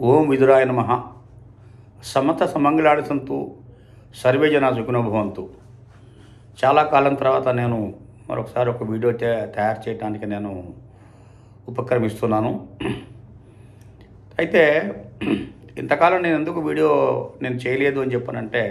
ఓం విదురాయ నమః. సమత సమంగళాడి సంతు సర్వే జనా సుఖినో భవంతు. చాలా కాలం తర్వాత నేను మరొకసారి ఒక వీడియో తయారు చేయడానికి నేను ఉపక్రమిస్తున్నాను. అయితే ఇంతకాలం నేను ఎందుకు వీడియో చేయలేదు అని చెప్పానంటే,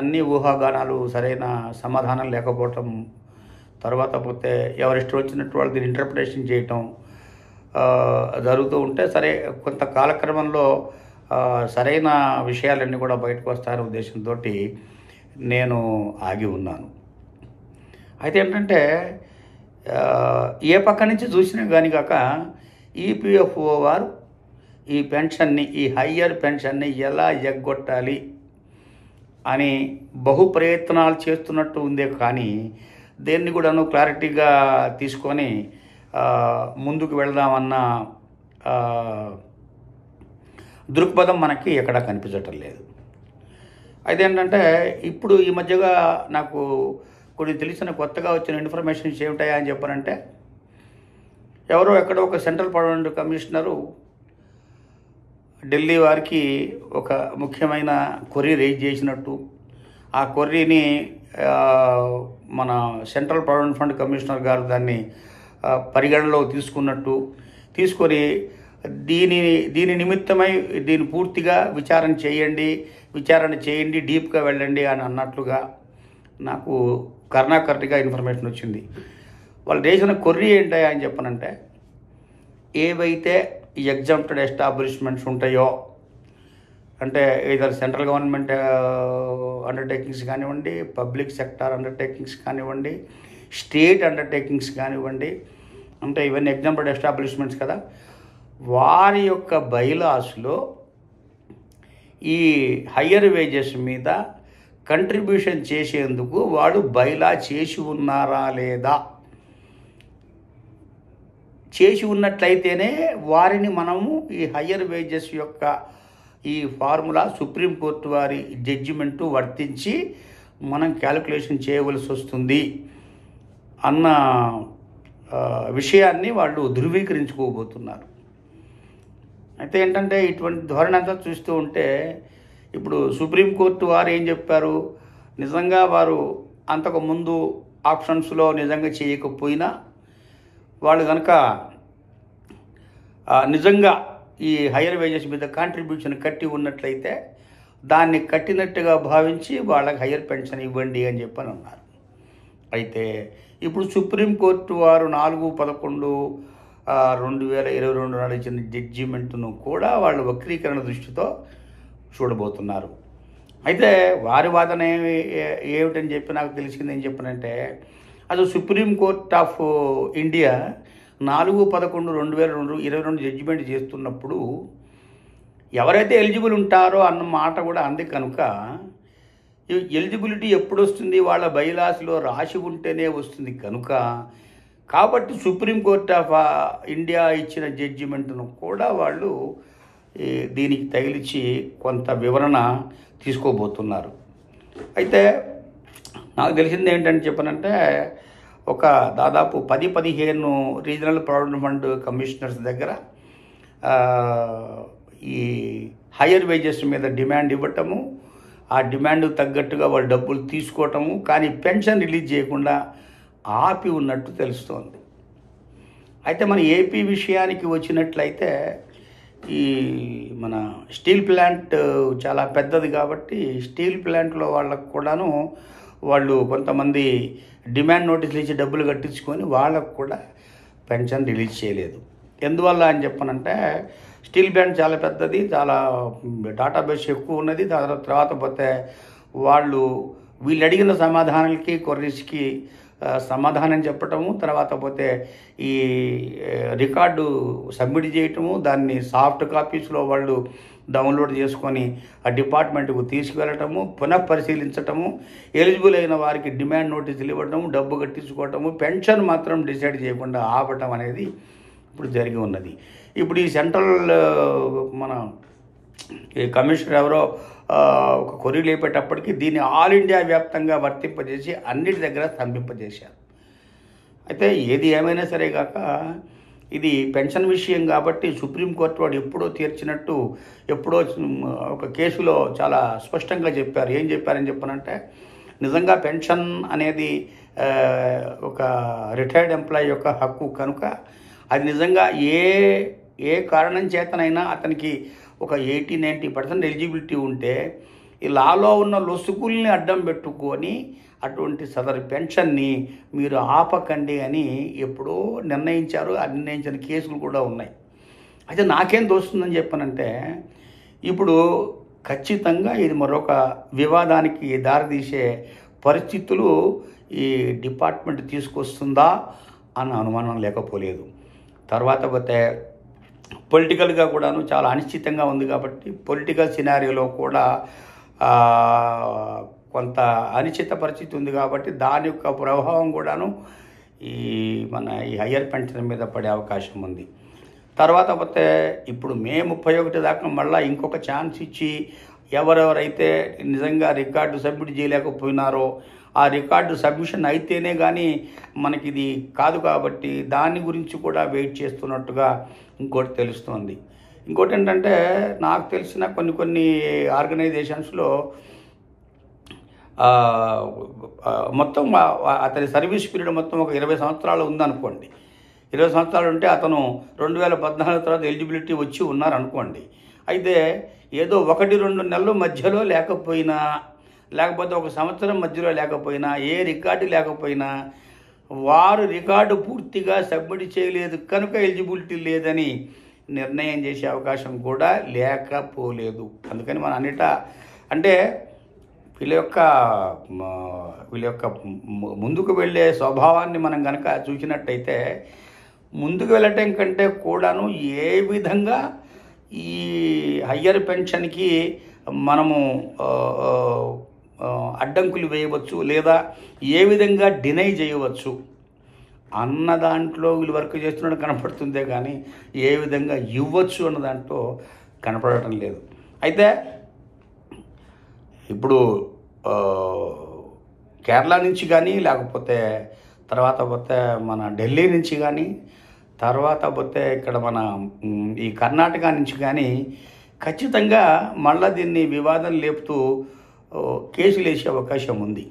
అన్ని ఊహాగానాలు, సరైన సమాధానం లేకపోవటం, తర్వాత పోతే ఎవరిష్టం వచ్చినట్టు వాళ్ళు దీన్ని ఇంటర్ప్రిటేషన్ చేయటం జరుగుతూ ఉంటే, సరే కొంత కాలక్రమంలో సరైన విషయాలన్నీ కూడా బయటకు వస్తాయనే ఉద్దేశంతో నేను ఆగి ఉన్నాను. అయితే ఏంటంటే, ఏ పక్క నుంచి చూసినా కానీ కాక ఈపీఎఫ్ఓ వారు ఈ పెన్షన్ని, ఈ హయ్యర్ పెన్షన్ని ఎలా ఎగ్గొట్టాలి అని బహు ప్రయత్నాలు చేస్తున్నట్టు ఉందే, కానీ దేన్ని కూడాను క్లారిటీగా తీసుకొని ముందుకు వెళదామన్న దృక్పథం మనకి ఎక్కడా కనిపించటం లేదు. అయితే ఏంటంటే, ఇప్పుడు ఈ మధ్యగా నాకు కొన్ని తెలిసిన కొత్తగా వచ్చిన ఇన్ఫర్మేషన్స్ ఏమిటాయా అని చెప్పారంటే, ఎవరో ఎక్కడో ఒక సెంట్రల్ పర్మనెంట్ కమిషనరు ఢిల్లీ వారికి ఒక ముఖ్యమైన క్వరీ రైజ్ చేసినట్టు, ఆ క్వరీని మన సెంట్రల్ ప్రావిడెంట్ ఫండ్ కమిషనర్ గారు దాన్ని పరిగణలో తీసుకొని దీని నిమిత్తమై దీన్ని పూర్తిగా విచారణ చేయండి, డీప్గా వెళ్ళండి అని అన్నట్లుగా నాకు కర్ణాకర్ణిగా ఇన్ఫర్మేషన్ వచ్చింది. వాళ్ళు చేసిన క్వరీ ఏంటా అని చెప్పనంటే, ఏవైతే ఎగ్జామ్టెడ్ ఎస్టాబ్లిష్మెంట్స్ ఉంటాయో, అంటే ఇదర్ సెంట్రల్ గవర్నమెంట్ అండర్టేకింగ్స్ కానివ్వండి, పబ్లిక్ సెక్టార్ అండర్టేకింగ్స్ కానివ్వండి, స్టేట్ అండర్టేకింగ్స్ కానివ్వండి, అంటే ఇవన్నీ ఎగ్జాంపుల్ ఎస్టాబ్లిష్మెంట్స్ కదా, వారి యొక్క బైలాస్లో ఈ హయ్యర్ వేజెస్ మీద కంట్రిబ్యూషన్ చేసేందుకు వాడు బైలా చేసి ఉన్నారా లేదా, చేసి ఉన్నట్లయితేనే వారిని మనము ఈ హయ్యర్ వేజెస్ యొక్క ఈ ఫార్ములా సుప్రీంకోర్టు వారి జడ్జిమెంటు వర్తించి మనం క్యాలిక్యులేషన్ చేయవలసి వస్తుంది అన్న విషయాన్ని వాళ్ళు ధృవీకరించుకోబోతున్నారు. అయితే ఏంటంటే, ఇటువంటి ధోరణి అంతా చూస్తూ ఉంటే, ఇప్పుడు సుప్రీంకోర్టు వారు ఏం చెప్పారు, నిజంగా వారు అంతకుముందు ఆప్షన్స్లో నిజంగా చేయకపోయినా వాళ్ళు కనుక నిజంగా ఈ హయ్యర్ వేజెస్ మీద కాంట్రిబ్యూషన్ కట్టి ఉన్నట్లయితే దాన్ని కట్టినట్టుగా భావించి వాళ్ళకి హయ్యర్ పెన్షన్ ఇవ్వండి అని చెప్పని అన్నారు. అయితే ఇప్పుడు సుప్రీంకోర్టు వారు 4/11/2022 నాడు ఇచ్చిన జడ్జిమెంట్ను కూడా వాళ్ళు వక్రీకరణ దృష్టితో చూడబోతున్నారు. అయితే వారి వాదన ఏమిటని చెప్పి నాకు తెలిసింది ఏం చెప్పనంటే, అది సుప్రీంకోర్ట్ ఆఫ్ ఇండియా 4/11/2022 జడ్జిమెంట్ చేస్తున్నప్పుడు ఎవరైతే ఎలిజిబుల్ ఉంటారో అన్న మాట కూడా అంది కనుక, ఎలిజిబిలిటీ ఎప్పుడు వస్తుంది, వాళ్ళ బైలాస్లో రాసి ఉంటేనే వస్తుంది కనుక, కాబట్టి సుప్రీంకోర్ట్ ఆఫ్ ఇండియా ఇచ్చిన జడ్జిమెంట్ను కూడా వాళ్ళు దీనికి తగిలించి కొంత వివరణ తీసుకోబోతున్నారు. అయితే నాకు తెలిసింది ఏంటంటే చెప్పనంటే, ఒక దాదాపు 10-15 రీజనల్ ప్రావిడెంట్ ఫండ్ కమిషనర్స్ దగ్గర ఈ హయ్యర్ వేజెస్ మీద డిమాండ్ ఇవ్వటము, ఆ డిమాండ్ తగ్గట్టుగా వాళ్ళు డబ్బులు తీసుకోవటము, కానీ పెన్షన్ రిలీజ్ చేయకుండా ఆపి ఉన్నట్టు తెలుస్తోంది. అయితే మన ఏపీ విషయానికి వచ్చినట్లయితే, ఈ మన స్టీల్ ప్లాంట్ చాలా పెద్దది కాబట్టి స్టీల్ ప్లాంట్లో వాళ్ళకు కూడాను వాళ్ళు కొంతమంది డిమాండ్ నోటీసులు ఇచ్చి డబ్బులు కట్టించుకొని వాళ్ళకు కూడా పెన్షన్ రిలీజ్ చేయలేదు. ఎందువల్ల అని చెప్పనంటే, స్టీల్ ప్లాంట్ చాలా పెద్దది, చాలా డేటాబేస్ ఎక్కువ ఉన్నది. తర్వాత పోతే వీళ్ళు అడిగిన సమాధానాలకి కొర్రీస్కి సమాధానం చెప్పటము, తర్వాత పోతే ఈ రికార్డు సబ్మిట్ చేయటము, దాన్ని సాఫ్ట్ కాపీస్లో వాళ్ళు డౌన్లోడ్ చేసుకొని ఆ డిపార్ట్మెంట్కు తీసుకువెళ్ళటము, పునఃపరిశీలించటము, ఎలిజిబుల్ అయిన వారికి డిమాండ్ నోటీసులు ఇవ్వటము, డబ్బు కట్టించుకోవటము, పెన్షన్ మాత్రం డిసైడ్ చేయకుండా ఆపటం అనేది ఇప్పుడు జరిగి ఉన్నది. ఇప్పుడు ఈ సెంట్రల్ మన ఈ కమిషనర్ ఎవరో ఒక కొర్రీ లేపేటప్పటికి దీన్ని ఆల్ ఇండియా వ్యాప్తంగా వర్తింపజేసి అన్నిటి దగ్గర స్తంభింపజేశారు. అయితే ఏది ఏమైనా సరే కాక ఇది పెన్షన్ విషయం కాబట్టి సుప్రీంకోర్టు వాడు ఎప్పుడో తీర్చినట్టు ఎప్పుడో ఒక కేసులో చాలా స్పష్టంగా చెప్పారు. ఏం చెప్పారని చెప్పనంటే, నిజంగా పెన్షన్ అనేది ఒక రిటైర్డ్ ఎంప్లాయీ యొక్క హక్కు కనుక అది నిజంగా ఏ కారణం చేతనైనా అతనికి ఒక 80-90% ఎలిజిబిలిటీ ఉంటే ఈ లాలో ఉన్న లొసుగుల్ని అడ్డం పెట్టుకొని అటువంటి సదరు పెన్షన్ని మీరు ఆపకండి అని ఎప్పుడో నిర్ణయించారు. ఆ నిర్ణయించిన కేసులు కూడా ఉన్నాయి. అయితే నాకేం తోస్తుందని చెప్పనంటే, ఇప్పుడు ఖచ్చితంగా ఇది మరొక వివాదానికి దారితీసే పరిస్థితులు ఈ డిపార్ట్మెంట్ తీసుకొస్తుందా అన్న అనుమానం లేకపోలేదు. తర్వాత పోతే పొలిటికల్గా కూడాను చాలా అనిశ్చితంగా ఉంది కాబట్టి పొలిటికల్ సినారియోలో కూడా కొంత అనిశ్చిత పరిస్థితి ఉంది కాబట్టి దాని యొక్క ప్రభావం కూడాను ఈ హయ్యర్ పెన్షన్ మీద పడే అవకాశం ఉంది. తర్వాత పోతే ఇప్పుడు మే 31 దాకా మళ్ళీ ఇంకొక ఛాన్స్ ఇచ్చి ఎవరెవరైతే నిజంగా రికార్డు సబ్మిట్ చేయలేకపోయినారో ఆ రికార్డు సబ్మిషన్ అయితేనే కానీ మనకి ఇది కాదు కాబట్టి దాని గురించి కూడా వెయిట్ చేస్తున్నట్టుగా ఇంకోటి తెలుస్తోంది. ఇంకోటి ఏంటంటే, నాకు తెలిసిన కొన్ని ఆర్గనైజేషన్స్లో మొత్తం అతని సర్వీస్ పీరియడ్ మొత్తం ఒక 20 సంవత్సరాలు ఉందనుకోండి. 20 సంవత్సరాలు ఉంటే అతను 2014 తర్వాత ఎలిజిబిలిటీ వచ్చి ఉన్నారనుకోండి. అయితే ఏదో 1-2 నెలలు మధ్యలో లేకపోయినా, లేకపోతే ఒక సంవత్సరం మధ్యలో లేకపోయినా, ఏ రికార్డు లేకపోయినా వారు రికార్డు పూర్తిగా సబ్మిట్ చేయలేదు కనుక ఎలిజిబిలిటీ లేదని నిర్ణయం చేసే అవకాశం కూడా లేకపోలేదు. అందుకని మన అన్నిట అంటే వీళ్ళ యొక్క ముందుకు వెళ్ళే స్వభావాన్ని మనం కనుక చూసినట్టయితే, ముందుకు వెళ్ళటం కంటే కూడాను ఏ విధంగా ఈ హయ్యర్ పెన్షన్కి మనము అడ్డంకులు వేయవచ్చు లేదా ఏ విధంగా డినై చేయవచ్చు అన్న దాంట్లో వీళ్ళు వర్క్ చేస్తున్నట్టు కనపడుతుందే కానీ ఏ విధంగా ఇవ్వచ్చు అన్న దాంట్లో కనపడటం లేదు. అయితే ఇప్పుడు కేరళ నుంచి కానీ, లేకపోతే తర్వాత పోతే మన ఢిల్లీ నుంచి కానీ, తర్వాత పోతే ఇక్కడ మన ఈ కర్ణాటక నుంచి కానీ ఖచ్చితంగా మళ్ళీ దీన్ని వివాదం లేపుతూ కేసులు వేసే అవకాశం ఉంది.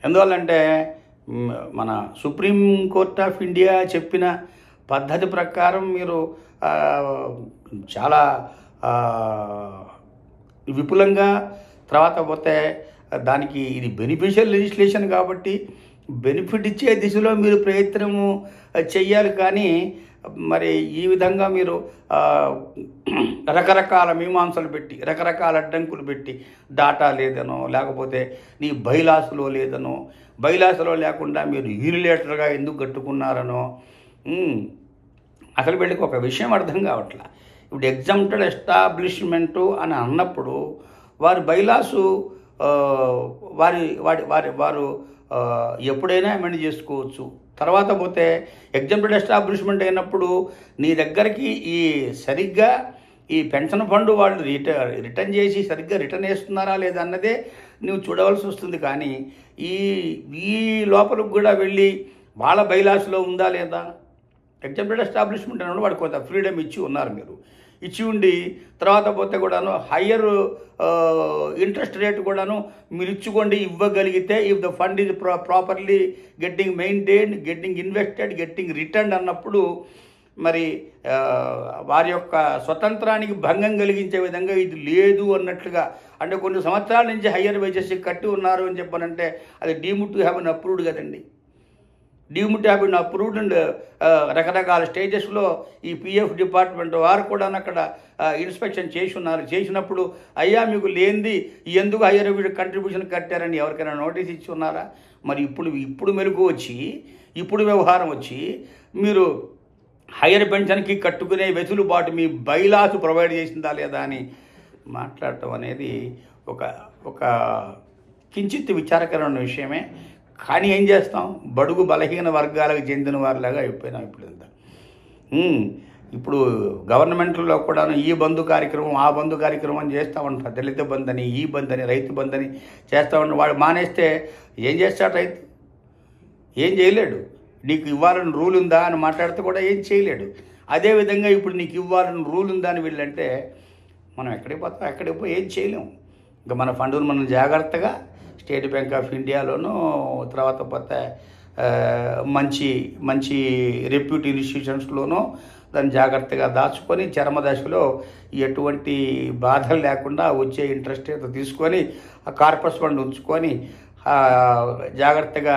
ఎందువల్లంటే మన సుప్రీం కోర్ట్ ఆఫ్ ఇండియా చెప్పిన పద్ధతి ప్రకారం మీరు చాలా విపులంగా, తర్వాత పోతే దానికి ఇది బెనిఫిషియల్ లెజిస్లేషన్ కాబట్టి బెనిఫిట్ ఇచ్చే దిశలో మీరు ప్రయత్నము చెయ్యాలి. కానీ మరి ఈ విధంగా మీరు రకరకాల మీమాంసలు పెట్టి, రకరకాల అడ్డంకులు పెట్టి, డాటా లేదనో, లేకపోతే నీ బైలాసులో లేదనో, బైలాసులో లేకుండా మీరు యూనిలేటర్గా ఎందుకు కట్టుకున్నారనో, అసలు వీళ్ళకి ఒక విషయం అర్థం కావట్లా. ఇప్పుడు ఎగ్జామ్టెడ్ ఎస్టాబ్లిష్మెంటు అని అన్నప్పుడు వారి బైలాసు వారు ఎప్పుడైనా అమెండ్ చేసుకోవచ్చు. తర్వాత పోతే ఎగ్జామ్టెడ్ ఎస్టాబ్లిష్మెంట్ అయినప్పుడు నీ దగ్గరికి సరిగ్గా ఈ పెన్షన్ ఫండ్ వాళ్ళు రిటర్న్ చేసి సరిగ్గా రిటర్న్ వేస్తున్నారా లేదా అన్నదే నువ్వు చూడవలసి వస్తుంది. కానీ ఈ లోపలికి కూడా వెళ్ళి వాళ్ళ బైలాస్లో ఉందా లేదా, ఎగ్జామ్టెడ్ ఎస్టాబ్లిష్మెంట్ అన్నప్పుడు వాడికి కొంత ఫ్రీడమ్ ఇచ్చి ఉన్నారు, మీరు ఇచ్చి ఉండి తర్వాత పోతే కూడాను హయ్యర్ ఇంట్రెస్ట్ రేట్ కూడాను మీరు ఇచ్చుకోండి, ఇవ్వగలిగితే if the fund is properly getting maintained, getting invested, getting return అన్నప్పుడు మరి వారి యొక్క స్వతంత్రానికి భంగం కలిగించే విధంగా ఇది లేదు అన్నట్లుగా, అంటే కొన్ని సంవత్సరాల నుంచి హయ్యర్ వేజెస్ కట్టి ఉన్నారు అని చెప్పానంటే అది deemed to have been approved కదండి. Deemed to have been approved and రకరకాల స్టేజెస్లో ఈ పిఎఫ్ డిపార్ట్మెంట్ వారు కూడా అక్కడ ఇన్స్పెక్షన్ చేసి ఉన్నారు. చేసినప్పుడు అయ్యా మీకు లేనిది ఎందుకు హయ్యర్ కంట్రిబ్యూషన్ కట్టారని ఎవరికైనా నోటీస్ ఇచ్చి ఉన్నారా? మరి ఇప్పుడు మెలకు వచ్చి, ఇప్పుడు వ్యవహారం వచ్చి మీరు హయ్యర్ పెన్షన్కి కట్టుకునే వెసులుబాటు మీ బైలాసు ప్రొవైడ్ చేసిందా లేదా అని మాట్లాడటం అనేది ఒక కించిత్ విచారకరమైన విషయమే. కానీ ఏం చేస్తాం, బడుగు బలహీన వర్గాలకు చెందిన వారిలాగా అయిపోయినాం ఇప్పుడంతా. ఇప్పుడు గవర్నమెంట్లో కూడా ఈ బంధు కార్యక్రమం, ఆ బంధు కార్యక్రమం చేస్తూ ఉంటారు. దళిత బంధు అని, ఈ బంధు అని, రైతు బంధు అని చేస్తూ ఉంటారు. వాడు మానేస్తే ఏం చేస్తాడు రైతు? ఏం చేయలేడు. నీకు ఇవ్వాలని రూల్ ఉందా అని మాట్లాడితే కూడా ఏం చేయలేడు. అదేవిధంగా ఇప్పుడు నీకు ఇవ్వాలని రూల్ ఉందా అని వీళ్ళంటే మనం ఎక్కడికి పోతాం, ఎక్కడికి పోయి ఏం చేయలేము. ఇంకా మన ఫండ్ను మనం జాగ్రత్తగా స్టేట్ బ్యాంక్ ఆఫ్ ఇండియాలోనూ, తర్వాత పోతే మంచి మంచి రెప్యూట్ ఇన్స్టిట్యూషన్స్లోనూ దాన్ని జాగ్రత్తగా దాచుకొని చరమదశలో ఎటువంటి బాధలు లేకుండా వచ్చే ఇంట్రెస్ట్ ఏదో తీసుకొని ఆ కార్పస్ ఫండ్ ఉంచుకొని జాగ్రత్తగా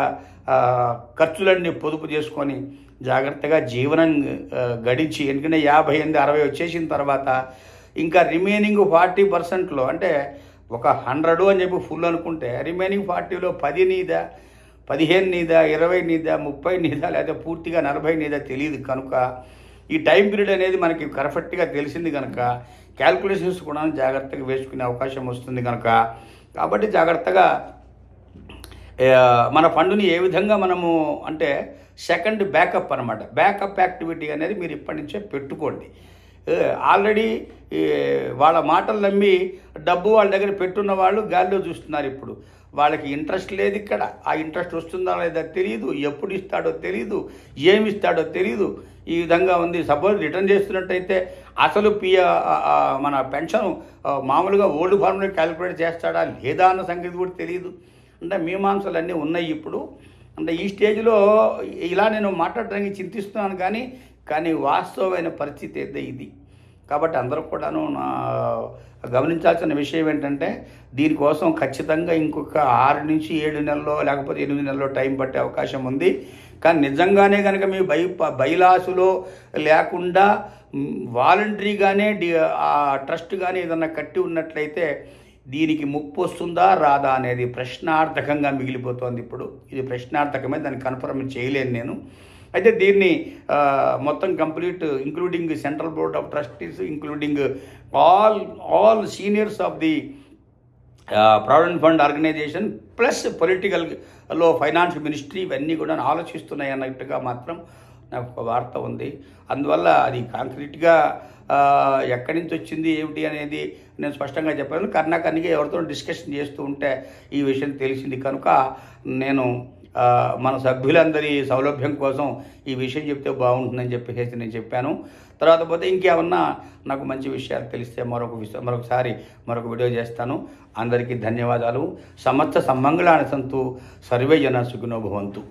ఖర్చులన్నీ పొదుపు చేసుకొని జాగ్రత్తగా జీవనం గడించి, ఎందుకంటే 58-60 వచ్చేసిన తర్వాత ఇంకా రిమైనింగ్ 40%లో అంటే ఒక 100 అని చెప్పి ఫుల్ అనుకుంటే రిమైనింగ్ 40లో 10 నీదా, 15 నీదా, 20 నీదా, 30 నీదా, లేదా పూర్తిగా 40 నీదా తెలియదు. కనుక ఈ టైం పీరియడ్ అనేది మనకి పర్ఫెక్ట్గా తెలిసింది కనుక క్యాల్కులేషన్స్ కూడా జాగ్రత్తగా వేసుకునే అవకాశం వస్తుంది కనుక, కాబట్టి జాగ్రత్తగా మన ఫండ్ని ఏ విధంగా మనము అంటే సెకండ్ బ్యాకప్ అనమాట, బ్యాకప్ యాక్టివిటీ అనేది మీరు ఇప్పటి నుంచే పెట్టుకోండి. ఆల్రెడీ వాళ్ళ మాటలు నమ్మి డబ్బు వాళ్ళ దగ్గర పెట్టున్న వాళ్ళు గాల్లో చూస్తున్నారు. ఇప్పుడు వాళ్ళకి ఇంట్రెస్ట్ లేదు. ఇక్కడ ఆ ఇంట్రెస్ట్ వస్తుందా లేదా తెలియదు, ఎప్పుడు ఇస్తాడో తెలియదు, ఏమి ఇస్తాడో తెలియదు. ఈ విధంగా ఉంది. సపోజ్ రిటర్న్ చేస్తున్నట్టయితే అసలు మన పెన్షన్ మామూలుగా ఓల్డ్ ఫార్మ్లో క్యాలిక్యులేట్ చేస్తాడా లేదా అన్న సంగతి కూడా తెలియదు. అంటే మీమాంసలు అన్నీ ఉన్నాయి ఇప్పుడు. అంటే ఈ స్టేజ్లో ఇలా నేను మాట్లాడడానికి చింతిస్తున్నాను, కానీ వాస్తవమైన పరిస్థితి అయితే ఇది. కాబట్టి అందరూ కూడాను గమనించాల్సిన విషయం ఏంటంటే దీనికోసం ఖచ్చితంగా ఇంకొక 6 నుంచి 7 నెలల్లో లేకపోతే 8 నెలల్లో టైం పట్టే అవకాశం ఉంది. కానీ నిజంగానే కనుక మీ బైలాసులో లేకుండా వాలంటరీగానే ఆ ట్రస్ట్ కానీ ఏదన్నా కట్టి ఉన్నట్లయితే దీనికి ముప్పు వస్తుందా రాదా అనేది ప్రశ్నార్థకంగా మిగిలిపోతుంది. ఇప్పుడు ఇది ప్రశ్నార్థకమే, దాన్ని కన్ఫర్మ్ చేయలేను నేను. అయితే దీన్ని మొత్తం complete including central board of trustees, including all seniors of the provident fund organisation plus పొలిటికల్లో ఫైనాన్స్ మినిస్ట్రీ ఇవన్నీ కూడా ఆలోచిస్తున్నాయి అన్నట్టుగా మాత్రం నాకు ఒక వార్త ఉంది. అందువల్ల అది కాంక్రీట్గా ఎక్కడి నుంచి వచ్చింది ఏమిటి అనేది నేను స్పష్టంగా చెప్పాను. కర్ణాకర్ణిగా ఎవరితో డిస్కషన్ చేస్తూ ఉంటే ఈ విషయం తెలిసింది కనుక నేను మన సభ్యులందరి సౌలభ్యం కోసం ఈ విషయం చెప్తే బాగుంటుందని చెప్పేసి నేను చెప్పాను. తర్వాత పోతే ఇంకేమన్నా నాకు మంచి విషయాలు తెలిస్తే మరొకసారి మరొక వీడియో చేస్తాను. అందరికీ ధన్యవాదాలు. సమస్త సమ్మంగళాని సంతు, సర్వే జన సుఖినో భవంతు.